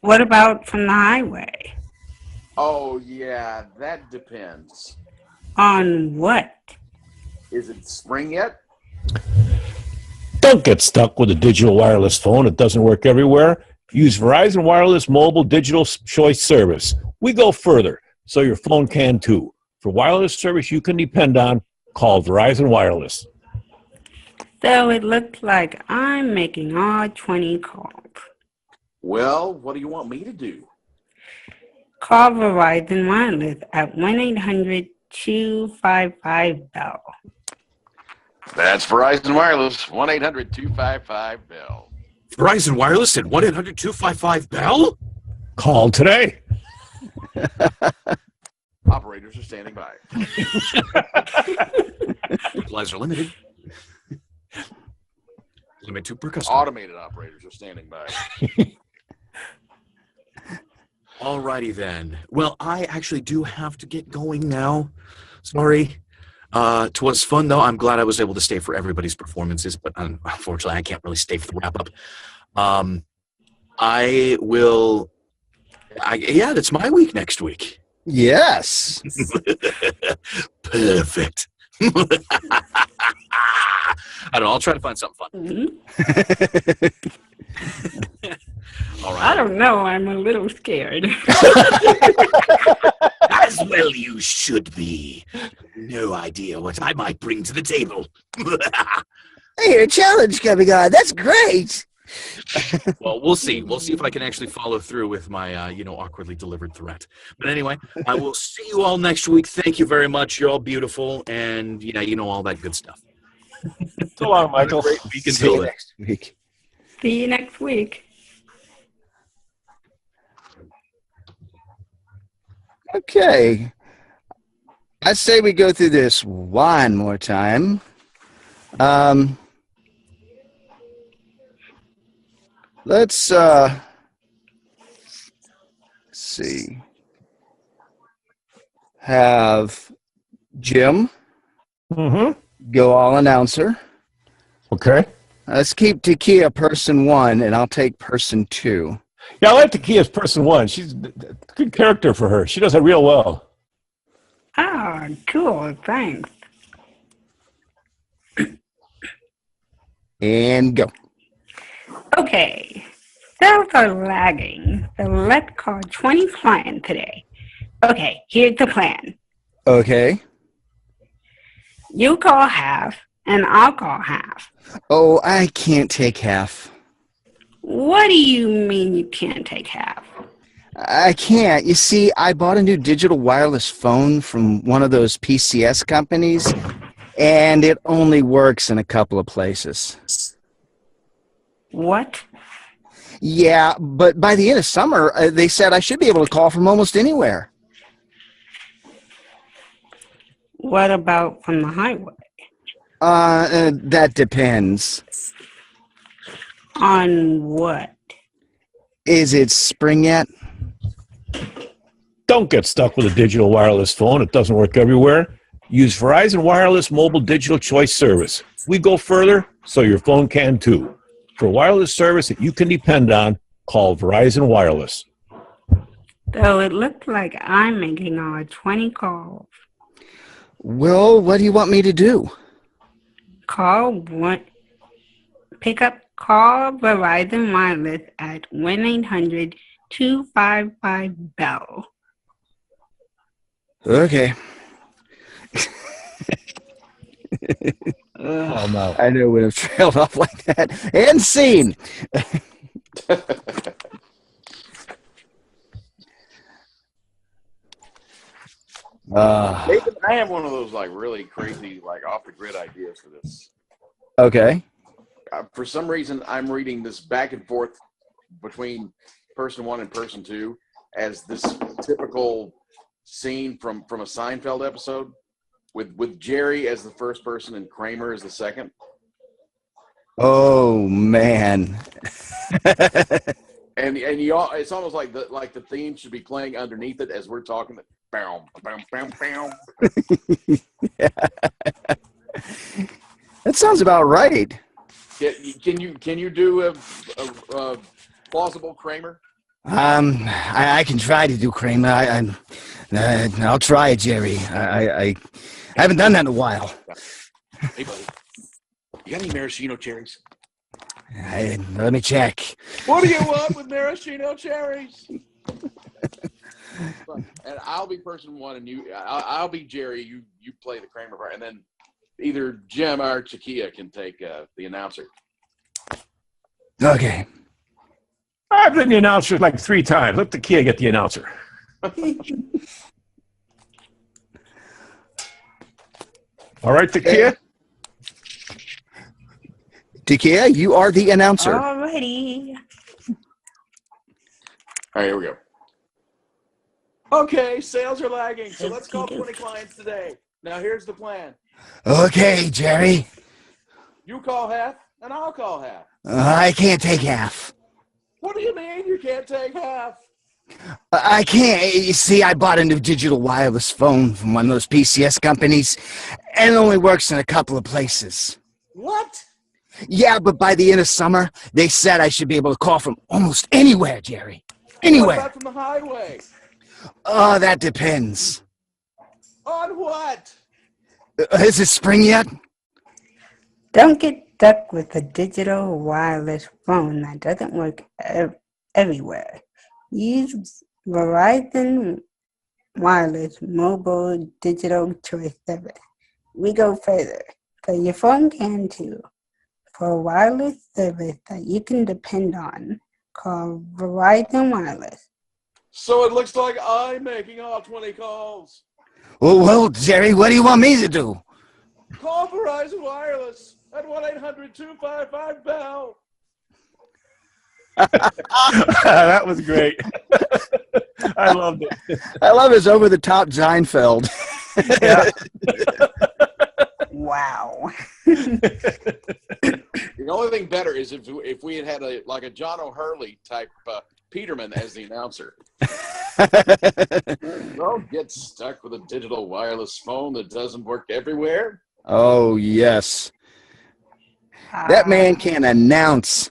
What about from the highway? Oh, yeah, that depends. On what? Is it spring yet? Don't get stuck with a digital wireless phone. It doesn't work everywhere. Use Verizon Wireless Mobile Digital Choice Service. We go further, so your phone can too. For wireless service you can depend on, Call Verizon Wireless. So it looks like I'm making all 20 calls. Well, what do you want me to do? Call Verizon Wireless at 1-800-255-BELL. That's Verizon Wireless, 1-800-255-BELL. Verizon Wireless at 1-800-255-BELL? Call today. Operators are standing by. Supplies are limited. Limit 2 per customer. Automated operators are standing by. Alrighty then. Well, I actually do have to get going now. Sorry. 'Twas fun though. I'm glad I was able to stay for everybody's performances, but unfortunately I can't really stay for the wrap up. Yeah, that's my week next week. Yes. Perfect. I don't know. I'll try to find something fun. All right. I don't know. I'm a little scared. As well you should be. No idea what I might bring to the table. Hey, a challenge coming on. That's great. Well, we'll see. We'll see if I can actually follow through with my, awkwardly delivered threat. But anyway, I will see you all next week. Thank you very much. You're all beautiful, and all that good stuff. So long, Michael. Great week See until you then. next week. See you next week. Okay. I say we go through this one more time. Let's see. Have Jim go all announcer. Okay. Let's keep Takia person 1, and I'll take person 2. Yeah, I like Takia's person 1. She's a good character for her. She does it real well. Ah, cool. Thanks. And go. Okay. Cells are lagging, so let's call 20 plan today. Okay, here's the plan. Okay. You call half, and I'll call half. Oh, I can't take half. What do you mean you can't take half? I can't. You see, I bought a new digital wireless phone from one of those PCS companies, and it only works in a couple of places. What? Yeah, but by the end of summer, they said I should be able to call from almost anywhere. What about from the highway? That depends. On what? Is it spring yet? Don't get stuck with a digital wireless phone. It doesn't work everywhere. Use Verizon Wireless Mobile Digital Choice Service. We go further, so your phone can too. For wireless service that you can depend on, call Verizon Wireless. So it looks like I'm making all 20 calls. Well, what do you want me to do? Call Verizon Wireless at 1-800-255-BELL. Okay. Oh, no. I know it would have trailed off like that. And scene. Nathan, I have one of those really crazy, off the grid ideas for this. Okay. For some reason, I'm reading this back and forth between person 1 and person 2 as this typical scene from a Seinfeld episode with Jerry as the first person and Kramer as the second. Oh, man. And you all, it's almost like the theme should be playing underneath it as we're talking. Bam, bam, bam, bam. Yeah. That sounds about right. Can you do a plausible Kramer? I can try to do Kramer. I'll try it, Jerry. I haven't done that in a while. Hey, buddy, you got any maraschino cherries? Let me check. What do you want with maraschino cherries? And I'll be person 1, and I'll be Jerry. You play the Kramer part, and then either Jim or Chiquilla can take the announcer. Okay. I've been the announcer like 3 times. Let the kid get the announcer. All right, Takia. Takia, you are the announcer. Alrighty. All right, here we go. Okay, sales are lagging, so let's call 20 clients today. Now here's the plan. Okay, Jerry. You call half, and I'll call half. I can't take half. What do you mean you can't take half? I can't. You see, I bought a new digital wireless phone from one of those PCS companies, and it only works in a couple of places. What? Yeah, but by the end of summer, they said I should be able to call from almost anywhere, Jerry. Anywhere. What about from the highway? Oh, that depends. On what? Is it spring yet? Don't get stuck with a digital wireless phone that doesn't work everywhere. Use Verizon Wireless Mobile Digital Choice Service. We go further, so your phone can too. For a wireless service that you can depend on, call Verizon Wireless. So it looks like I'm making all 20 calls. Well, Jerry, what do you want me to do? Call Verizon Wireless at 1-800-255-VAU. That was great. I loved it. I love his over-the-top Seinfeld. Yeah. Wow. The only thing better is if we had a John O'Hurley type Peterman as the announcer. Don't get stuck with a digital wireless phone that doesn't work everywhere. Oh, yes. That man can announce.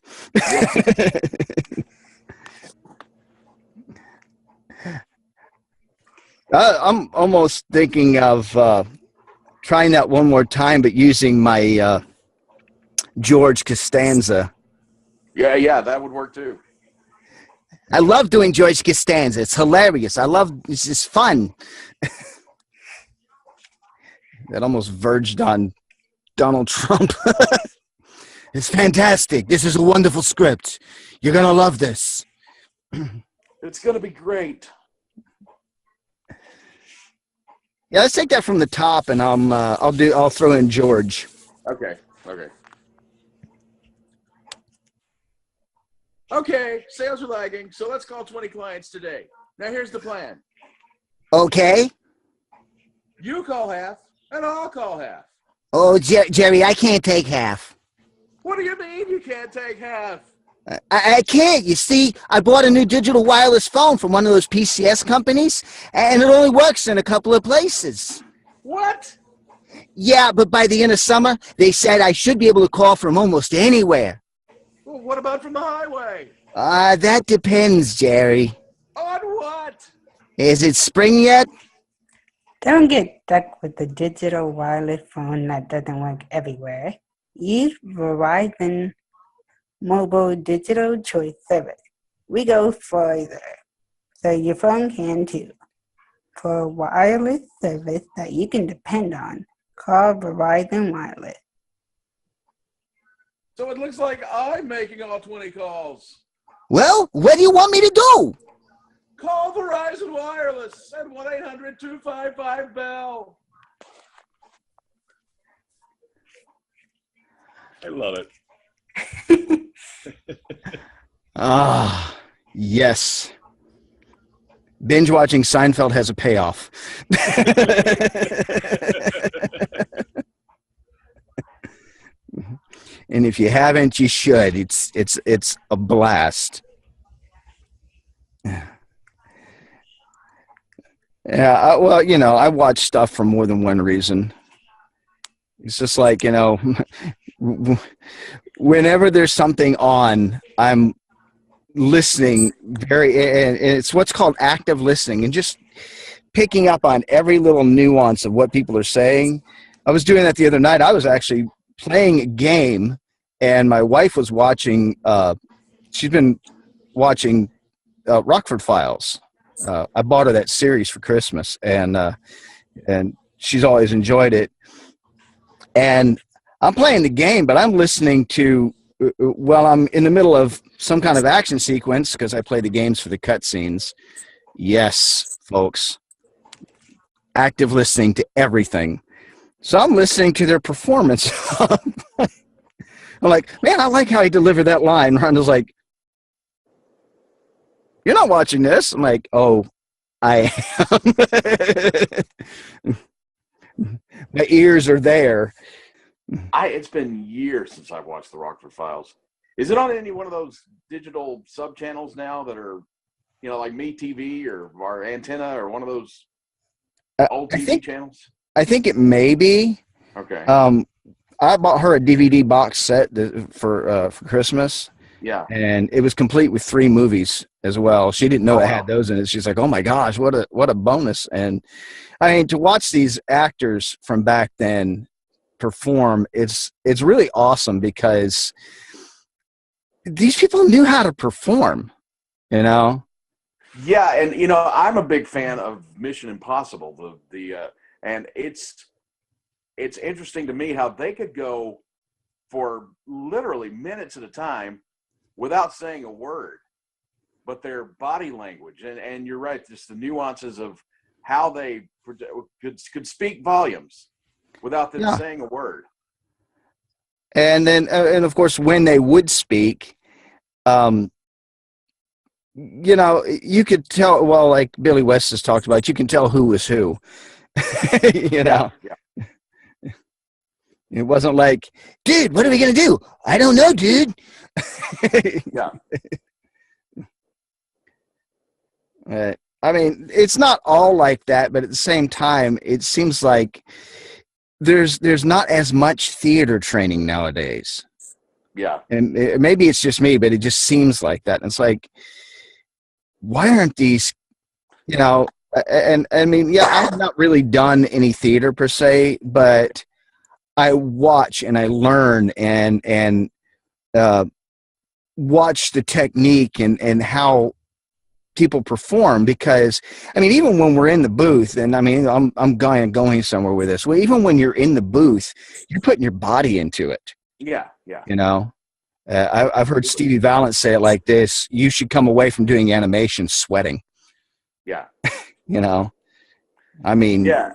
I'm almost thinking of trying that one more time, but using my George Costanza. Yeah, that would work too. I love doing George Costanza. It's hilarious. It's just fun. That almost verged on Donald Trump. It's fantastic. This is a wonderful script. You're going to love this. It's going to be great. Yeah, let's take that from the top, and I'll throw in George. Okay. Okay, sales are lagging, so let's call 20 clients today. Now here's the plan. Okay. You call half, and I'll call half. Oh, Jerry, I can't take half. What do you mean you can't take half? I can't. You see, I bought a new digital wireless phone from one of those PCS companies, and it only works in a couple of places. What? Yeah, but by the end of summer, they said I should be able to call from almost anywhere. Well, what about from the highway? That depends, Jerry. On what? Is it spring yet? Don't get stuck with a digital wireless phone that doesn't work everywhere. Use Verizon Mobile Digital Choice Service. We go further, so your phone can too. For a wireless service that you can depend on, call Verizon Wireless. So it looks like I'm making all 20 calls. Well, what do you want me to do? Call Verizon Wireless at 1-800-255-VAU. I love it. Yes. Binge watching Seinfeld has a payoff. And if you haven't, you should. It's a blast. Yeah, I watch stuff for more than one reason. It's just like, whenever there's something on, I'm listening and it's what's called active listening and just picking up on every little nuance of what people are saying. I was doing that the other night. I was actually playing a game, and my wife was watching, she's been watching Rockford Files. I bought her that series for Christmas, and she's always enjoyed it. and I'm playing the game, but I'm listening to while I'm in the middle of some kind of action sequence because I play the games for the cutscenes. Yes, folks, active listening to everything. So I'm listening to their performance. I'm like, man, I like how he delivered that line. Rhonda's like, you're not watching this. I'm like, oh, I am. My ears are there. It's been years since I've watched the Rockford Files. Is it on any one of those digital sub channels now that are, like Me TV or Antenna or one of those old TV channels? I think it may be. Okay. I bought her a DVD box set for Christmas. Yeah. And it was complete with 3 movies as well. She didn't know it had those in it. She's like, "Oh my gosh, what a bonus!" And I mean, to watch these actors from back then perform, it's really awesome because these people knew how to perform. Yeah, and I'm a big fan of Mission Impossible. And it's interesting to me how they could go for literally minutes at a time without saying a word, but their body language and you're right, just the nuances of how they could speak volumes without them saying a word. And then, and of course, when they would speak, you could tell. Well, like Billy West has talked about, you can tell who was who. Yeah. It wasn't like, dude, what are we gonna do? I don't know, dude. Yeah. I mean, it's not all like that, but at the same time, it seems like there's not as much theater training nowadays. Yeah. And maybe it's just me, but it just seems like that. And it's like, why aren't these, and I mean, yeah, I've not really done any theater per se, but I watch and I learn and watch the technique and how people perform, because I mean, even when we're in the booth, and I mean, I'm going somewhere with this. Well, even when you're in the booth, you're putting your body into it. Yeah. I've heard Stevie Valance say it like this: you should come away from doing animation sweating. Yeah. I mean, yeah.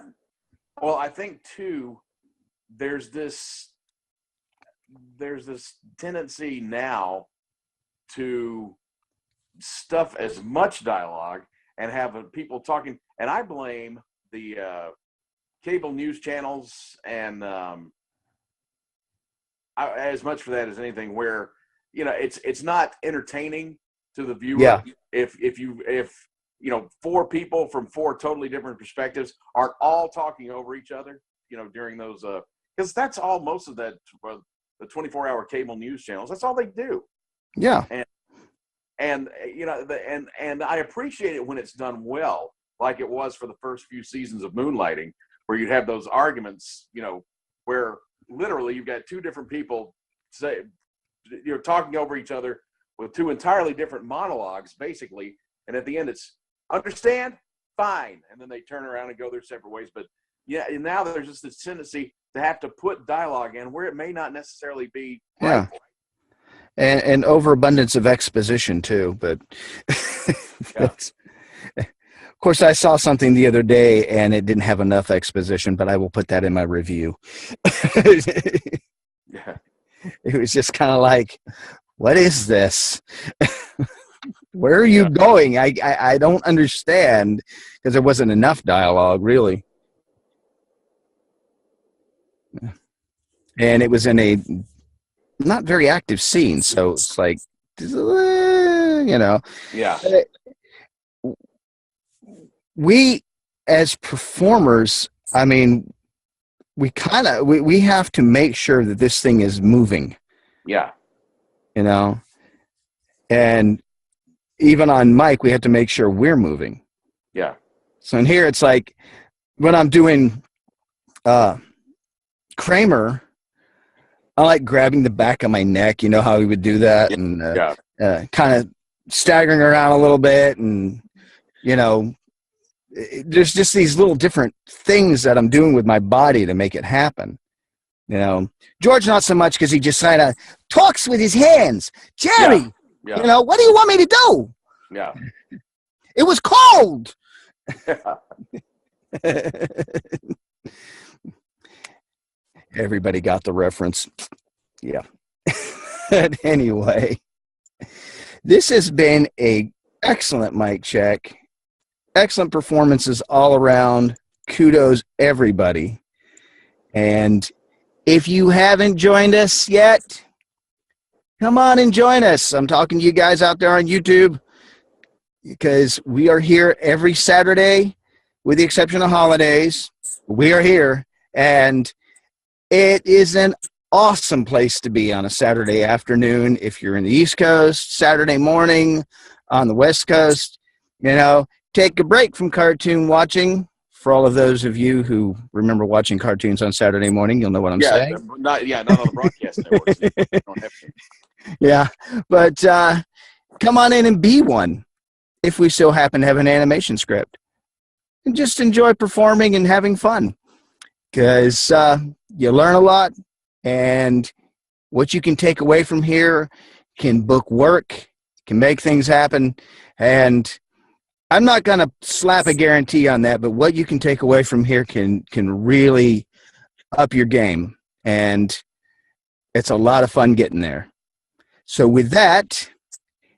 Well, I think too, there's this tendency now to stuff as much dialogue and have people talking, and I blame the cable news channels and as much for that as anything, where it's not entertaining to the viewer. Yeah. If 4 people from 4 totally different perspectives are all talking over each other, during those because that's all most of that the 24-hour cable news channels, that's all they do. Yeah. And and I appreciate it when it's done well, like it was for the first few seasons of Moonlighting, where you'd have those arguments, where literally you've got 2 different people say you're talking over each other with 2 entirely different monologues, basically, and at the end it's understand, fine, and then they turn around and go their separate ways. But and now there's just this tendency to have to put dialogue in where it may not necessarily be. Yeah. Right. And overabundance of exposition too, but of course I saw something the other day and it didn't have enough exposition, but I will put that in my review. Yeah. It was just kind of like, what is this? Where are you going? I don't understand, because there wasn't enough dialogue really. And it was in a not very active scene, so it's like, Yeah. We as performers, I mean, we have to make sure that this thing is moving. Yeah. And even on mic, we have to make sure we're moving. Yeah. So in here, it's like when I'm doing Kramer, I like grabbing the back of my neck. You know how he would do that, and kind of staggering around a little bit, and there's just these little different things that I'm doing with my body to make it happen. You know, George not so much because he just kind of talks with his hands. Jerry, Yeah. you know, what do you want me to do? Yeah. It was cold. Everybody got the reference. Yeah. But anyway, this has been a excellent mic check. Excellent performances all around. Kudos, everybody. And if you haven't joined us yet, come on and join us. I'm talking to you guys out there on YouTube because we are here every Saturday, with the exception of holidays. We are here, and it is an awesome place to be on a Saturday afternoon. If you're in the East Coast, Saturday morning on the West Coast, you know, take a break from cartoon watching. For all of those of you who remember watching cartoons on Saturday morning, you'll know what I'm saying. Not on the broadcast networks. You don't have to. Yeah, but come on in and be one if we still happen to have an animation script. And just enjoy performing and having fun, because you learn a lot, and what you can take away from here can book work, can make things happen, and I'm not going to slap a guarantee on that, but what you can take away from here can really up your game, and it's a lot of fun getting there. So with that,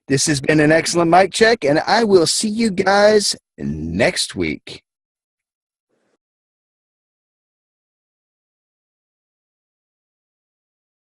this has been an excellent mic check, and I will see you guys next week.